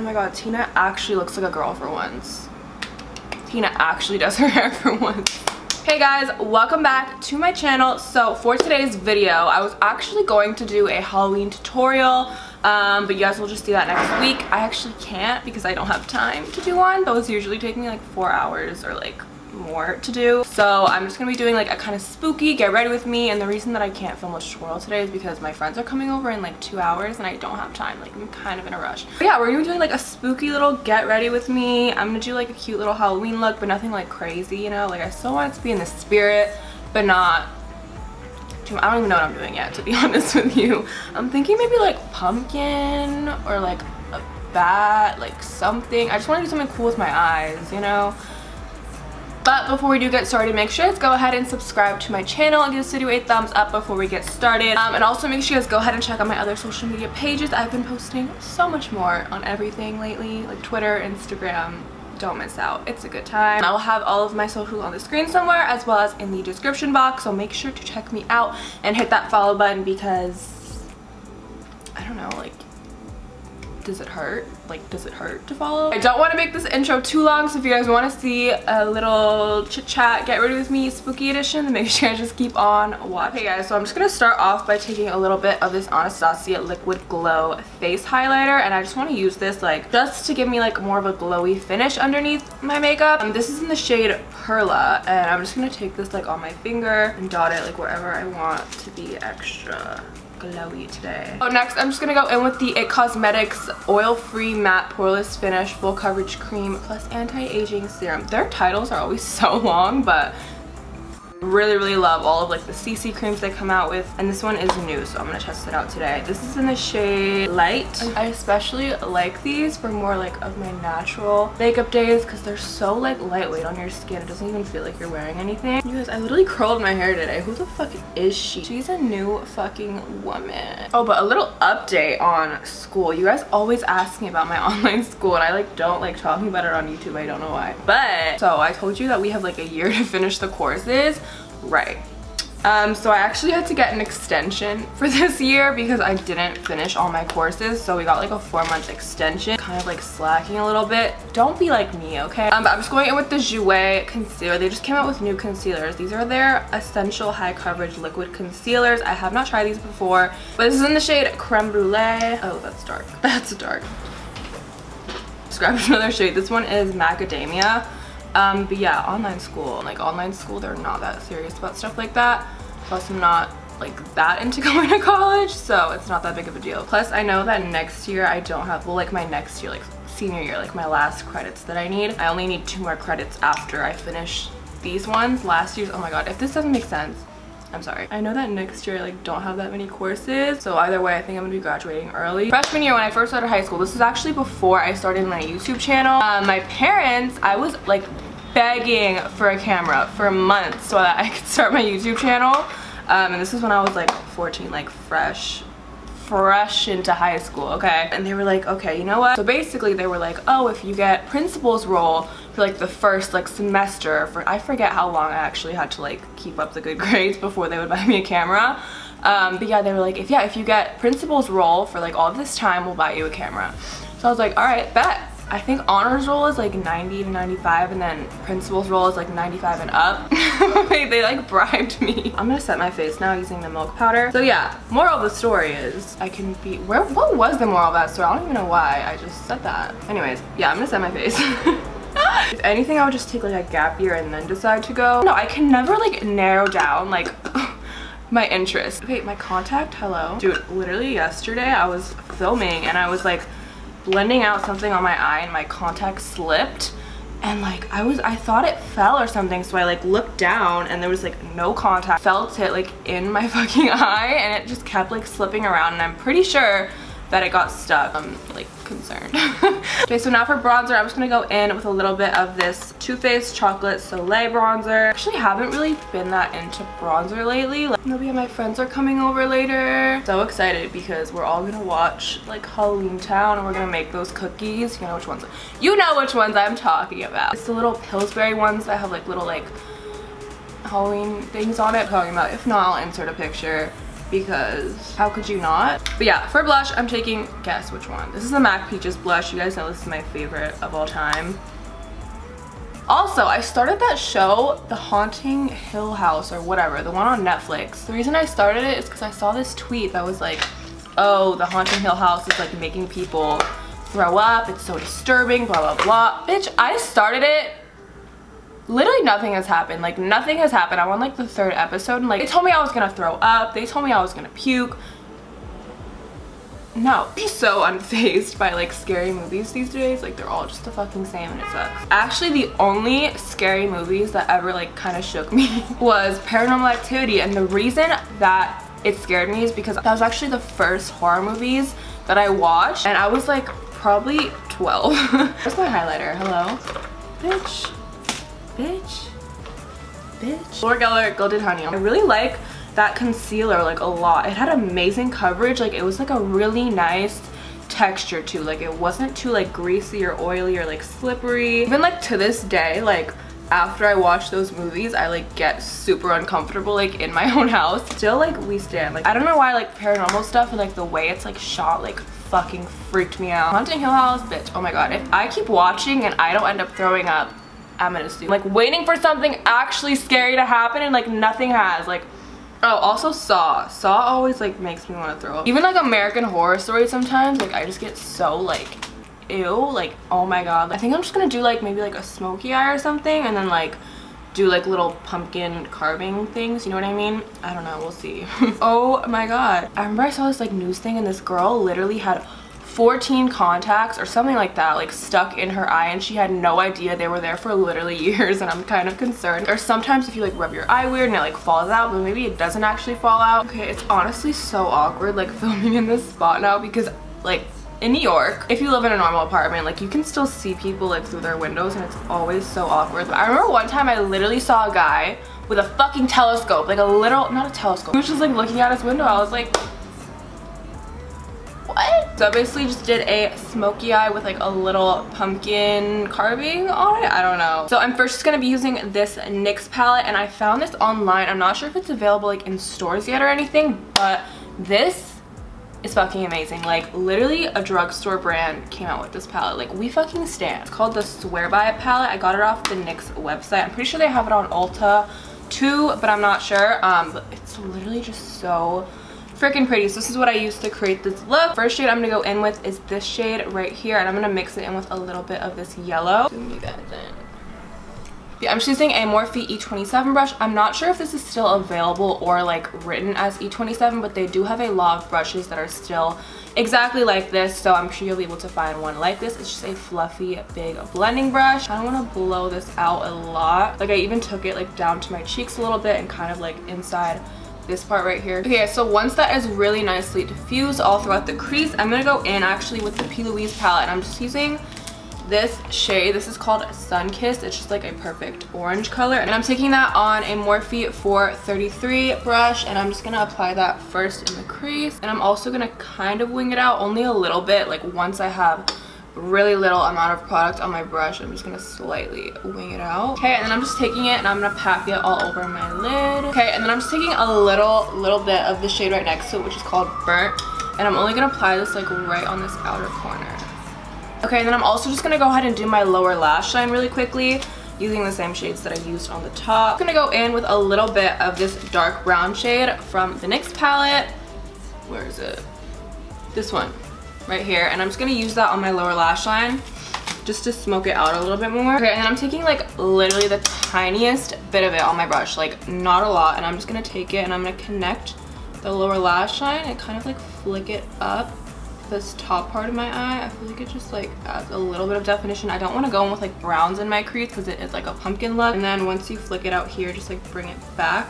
my god, Tina actually looks like a girl for once. Tina actually does her hair for once. Hey guys, welcome back to my channel. So for today's video, I was actually going to do a Halloween tutorial, but you guys will just see that next week. I actually can't because I don't have time to do one. Those usually take me like 4 hours or like more to do. So I'm just gonna be doing like a kind of spooky get ready with me, and the reason that I can't film a tutorial today is because my friends are coming over in like 2 hours and I don't have time. Like, I'm kind of in a rush. But yeah, we're gonna be doing like a spooky little get ready with me. I'm gonna do like a cute little Halloween look, but nothing like crazy, you know? Like, I still want it to be in the spirit, but not too, I don't even know what I'm doing yet, to be honest with you. I'm thinking maybe like pumpkin or like a bat, like something. I just want to do something cool with my eyes, you know? But before we do get started, make sure you guys go ahead and subscribe to my channel and give this video a thumbs up before we get started. And also make sure you guys go ahead and check out my other social media pages. I've been posting so much more on everything lately, like Twitter, Instagram. Don't miss out. It's a good time. I'll have all of my socials on the screen somewhere, as well as in the description box. So make sure to check me out and hit that follow button because, I don't know, like, does it hurt? Like, does it hurt to follow? I don't want to make this intro too long, so if you guys want to see a little chit chat, get ready with me, spooky edition, then make sure you guys just keep on watching. Okay guys, so I'm just gonna start off by taking a little bit of this Anastasia Liquid Glow face highlighter, and I just want to use this like just to give me like more of a glowy finish underneath my makeup. This is in the shade Perla, and I'm just gonna take this like on my finger and dot it like wherever I want to be extra glowy today. So next, I'm just gonna go in with the It Cosmetics Oil-Free Matte Poreless Finish Full Coverage Cream Plus Anti-Aging Serum. Their titles are always so long, but really love all of like the CC creams they come out with, and this one is new, so I'm gonna test it out today. This is in the shade Light. I especially like these for more like of my natural makeup days because they're so like lightweight on your skin. It doesn't even feel like you're wearing anything. You guys, I literally curled my hair today. Who the fuck is she? She's a new fucking woman. Oh, but a little update on school. You guys always ask me about my online school, and I like don't like talking about it on YouTube. I don't know why. But so I told you that we have like a year to finish the courses. Right. So I actually had to get an extension for this year because I didn't finish all my courses. So we got like a 4-month extension, kind of like slacking a little bit. Don't be like me, okay? But I'm just going in with the Jouer concealer. They just came out with new concealers. These are their essential high coverage liquid concealers. I have not tried these before, but this is in the shade Creme Brulee. Oh, that's dark. That's dark. Let's grab another shade. This one is Macadamia. But yeah, online school, they're not that serious about stuff like that. Plus, I'm not like that into going to college, so it's not that big of a deal. Plus, I know that next year I don't have, well, like my next year, like senior year, like my last credits that I need. I only need 2 more credits after I finish these ones. Last year's, oh my god, if this doesn't make sense, I'm sorry. I know that next year I like don't have that many courses, so either way I think I'm gonna be graduating early. Freshman year when I first started high school, this is actually before I started my YouTube channel. My parents, I was like begging for a camera for months so that I could start my YouTube channel. And this is when I was like 14, like fresh into high school, okay? And they were like, okay, you know what? So basically they were like, oh, if you get principal's role for like the first like semester, for I forget how long I actually had to like keep up the good grades before they would buy me a camera. But yeah, they were like, if you get principal's role for like all this time, we'll buy you a camera. So I was like, all right, bet. I think honors roll is like 90 to 95, and then principal's roll is like 95 and up. They like bribed me. I'm gonna set my face now using the milk powder. So yeah, moral of the story is I can be, what was the moral of that story? I don't even know why I just said that. Anyways, yeah, I'm gonna set my face. If anything, I would just take like a gap year and then decide to go. No, I can never like narrow down like my interest. Okay, my contact, hello. Dude, literally yesterday I was filming and I was like blending out something on my eye and my contact slipped, and like I thought it fell or something, so I like looked down and there was like no contact. Felt it like in my fucking eye and it just kept like slipping around, and I'm pretty sure that it got stuck. I'm like concerned. Okay, so now for bronzer, I'm just gonna go in with a little bit of this Too Faced Chocolate Soleil bronzer. Actually haven't really been that into bronzer lately. Like, maybe my friends are coming over later. So excited because we're all gonna watch like Halloween Town and we're gonna make those cookies. You know which ones I'm talking about. It's the little Pillsbury ones that have like little like Halloween things on it. I'm talking about. If not, I'll insert a picture. because how could you not? But yeah, for blush, I'm taking, guess which one. This is the MAC Peaches blush. You guys know this is my favorite of all time. Also, I started that show, The Haunting Hill House or whatever, the one on Netflix. The reason I started it is because I saw this tweet that was like, oh, The Haunting Hill House is like making people throw up, it's so disturbing, blah, blah, blah. Bitch, I started it. Literally nothing has happened. Like, nothing has happened. I'm on like the 3rd episode and like, they told me I was gonna throw up. They told me I was gonna puke. No, I'm so unfazed by like scary movies these days. Like, they're all just the fucking same and it sucks. Actually, the only scary movies that ever like kind of shook me was Paranormal Activity, and the reason that it scared me is because that was actually the first horror movies that I watched, and I was like probably 12. Where's my highlighter? Hello? Bitch. Bitch. Bitch. Laura Geller Golden Honey. I really like that concealer like a lot. It had amazing coverage. Like, it was like a really nice texture too. Like, it wasn't too like greasy or oily or like slippery. Even like to this day, like after I watch those movies, I like get super uncomfortable like in my own house. Still like we stand. Like, I don't know why like paranormal stuff and like the way it's like shot like fucking freaked me out. Haunting Hill House, bitch. Oh my god. If I keep watching and I don't end up throwing up, I'm gonna sue. Like, waiting for something actually scary to happen and like nothing has. Like, oh, also Saw. Saw always like makes me want to throw up. Even like American Horror Story sometimes, like I just get so like, ew, like oh my god. I think I'm just gonna do like maybe like a smoky eye or something, and then like do like little pumpkin carving things, you know what I mean? I don't know, we'll see. Oh my god. I remember I saw this like news thing and this girl literally had 14 contacts or something like that like stuck in her eye, and she had no idea they were there for literally years, and I'm kind of concerned. Or sometimes if you like rub your eye weird and it like falls out, but maybe it doesn't actually fall out. Okay, it's honestly so awkward like filming in this spot now because like in New York, if you live in a normal apartment, like you can still see people like through their windows, and it's always so awkward. But I remember one time I literally saw a guy with a fucking telescope, like a little, not a telescope, he was just like looking out his window. I was like, what? So I basically just did a smoky eye with like a little pumpkin carving on it. I don't know. So I'm first just gonna be using this NYX palette, and I found this online. I'm not sure if it's available like in stores yet or anything, but this is fucking amazing. Like, literally a drugstore brand came out with this palette. Like, we fucking stand. It's called the Swear By It palette. I got it off the NYX website. I'm pretty sure they have it on Ulta too, but I'm not sure. But it's literally just so freaking pretty. So this is what I used to create this look. First shade I'm gonna go in with is this shade right here, and I'm gonna mix it in with a little bit of this yellow. Zoom you guys in. Yeah, I'm just using a Morphe E27 brush. I'm not sure if this is still available or like written as E27, but they do have a lot of brushes that are still exactly like this, so I'm sure you'll be able to find one like this. It's just a fluffy big blending brush. I don't want to blow this out a lot. Like, I even took it like down to my cheeks a little bit and kind of like inside this part right here. Okay, so once that is really nicely diffused all throughout the crease, I'm gonna go in actually with the P. Louise palette, and I'm just using this shade. This is called Sunkissed. It's just like a perfect orange color, and I'm taking that on a Morphe 433 brush, and I'm just gonna apply that first in the crease, and I'm also gonna kind of wing it out only a little bit. Like, once I have really little amount of product on my brush, I'm just gonna slightly wing it out. Okay, and then I'm just taking it and I'm gonna pat it all over my lid. Okay, and then I'm just taking a little bit of the shade right next to it, which is called Burnt, and I'm only gonna apply this like right on this outer corner. Okay, and then I'm also just gonna go ahead and do my lower lash line really quickly using the same shades that I used on the top. I'm gonna go in with a little bit of this dark brown shade from the NYX palette. Where is it? This one right here, and I'm just gonna use that on my lower lash line just to smoke it out a little bit more. Okay, and then I'm taking like literally the tiniest bit of it on my brush, like not a lot, and I'm just gonna take it and I'm gonna connect the lower lash line and kind of like flick it up this top part of my eye. I feel like it just like adds a little bit of definition. I don't want to go in with like browns in my crease because it is like a pumpkin look. And then once you flick it out here, just like bring it back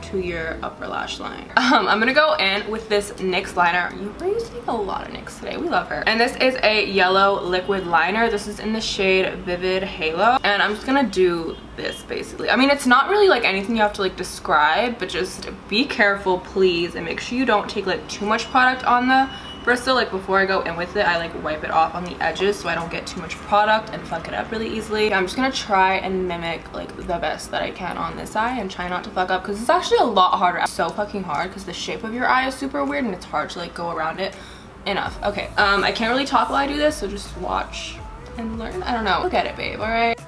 to your upper lash line. I'm gonna go in with this NYX liner. We're using a lot of NYX today. We love her. And this is a yellow liquid liner. This is in the shade Vivid Halo. And I'm just gonna do this basically. I mean, it's not really like anything you have to like describe, but just be careful please, and make sure you don't take like too much product on the First though, like before I go in with it, I like wipe it off on the edges so I don't get too much product and fuck it up really easily. I'm just gonna try and mimic like the best that I can on this eye and try not to fuck up, because it's actually a lot harder. It's so fucking hard because the shape of your eye is super weird and it's hard to like go around it. Enough. Okay, I can't really talk while I do this, so just watch and learn. I don't know. Look at it, babe. All right.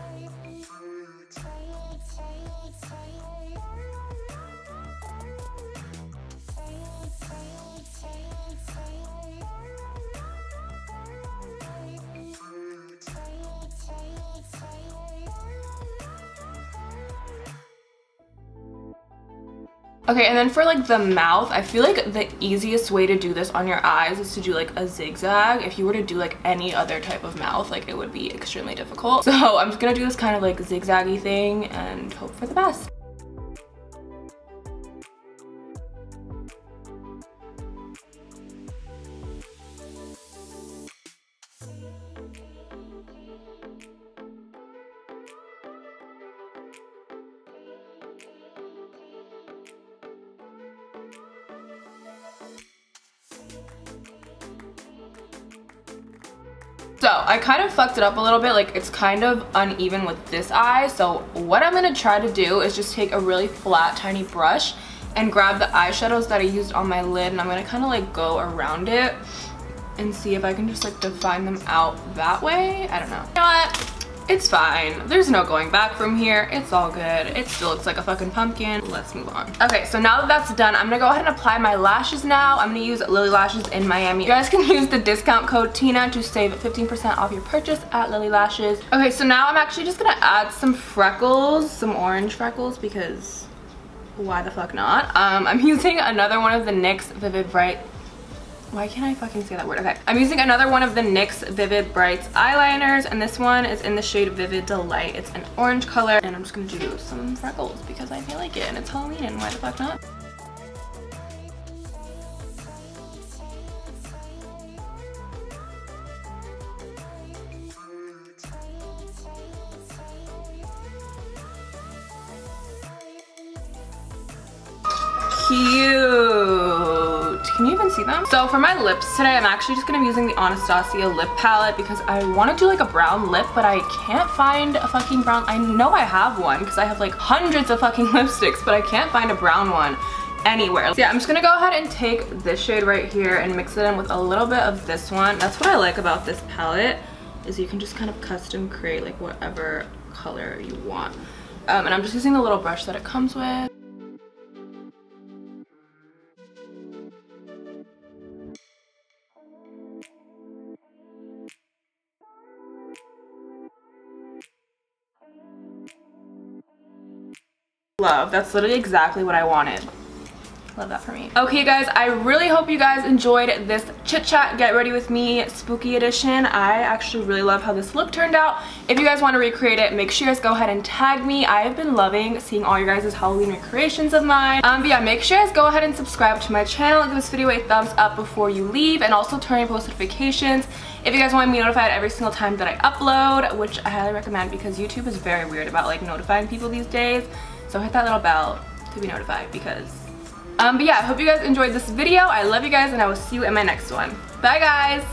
Okay, and then for like the mouth, I feel like the easiest way to do this on your eyes is to do like a zigzag. If you were to do like any other type of mouth, like it would be extremely difficult. So I'm just gonna do this kind of like zigzaggy thing and hope for the best. So I kind of fucked it up a little bit, like it's kind of uneven with this eye. So what I'm gonna try to do is just take a really flat tiny brush and grab the eyeshadows that I used on my lid, and I'm gonna kind of like go around it and see if I can just like define them out that way. I don't know. You know what? It's fine. There's no going back from here. It's all good. It still looks like a fucking pumpkin. Let's move on. Okay, so now that that's done, I'm gonna go ahead and apply my lashes now. I'm gonna use Lily Lashes in Miami. You guys can use the discount code TINA to save 15% off your purchase at Lily Lashes. Okay, so now I'm actually just gonna add some freckles, some orange freckles, because why the fuck not? I'm using another one of the NYX Vivid Bright. Why can't I fucking say that word? Okay, I'm using another one of the NYX Vivid Brights eyeliners, and this one is in the shade Vivid Delight. It's an orange color, and I'm just gonna do some freckles because I feel like it, and it's Halloween, and why the fuck not? Cute. Can you even see them? So for my lips today, I'm actually just gonna be using the Anastasia lip palette because I want to do like a brown lip, but I can't find a fucking brown. I know I have one because I have like hundreds of fucking lipsticks, but I can't find a brown one anywhere. So yeah, I'm just gonna go ahead and take this shade right here and mix it in with a little bit of this one. That's what I like about this palette, is you can just kind of custom create like whatever color you want. And I'm just using the little brush that it comes with. Love, that's literally exactly what I wanted. Love that for me. Okay guys, I really hope you guys enjoyed this chit chat get ready with me spooky edition. I actually really love how this look turned out. If you guys want to recreate it, make sure you guys go ahead and tag me. I have been loving seeing all your guys' Halloween recreations of mine. But yeah, make sure you guys go ahead and subscribe to my channel, give this video a thumbs up before you leave, and also turn on post notifications if you guys want to be notified every single time that I upload, which I highly recommend because YouTube is very weird about like notifying people these days. So hit that little bell to be notified because but yeah, I hope you guys enjoyed this video. I love you guys, and I will see you in my next one. Bye guys.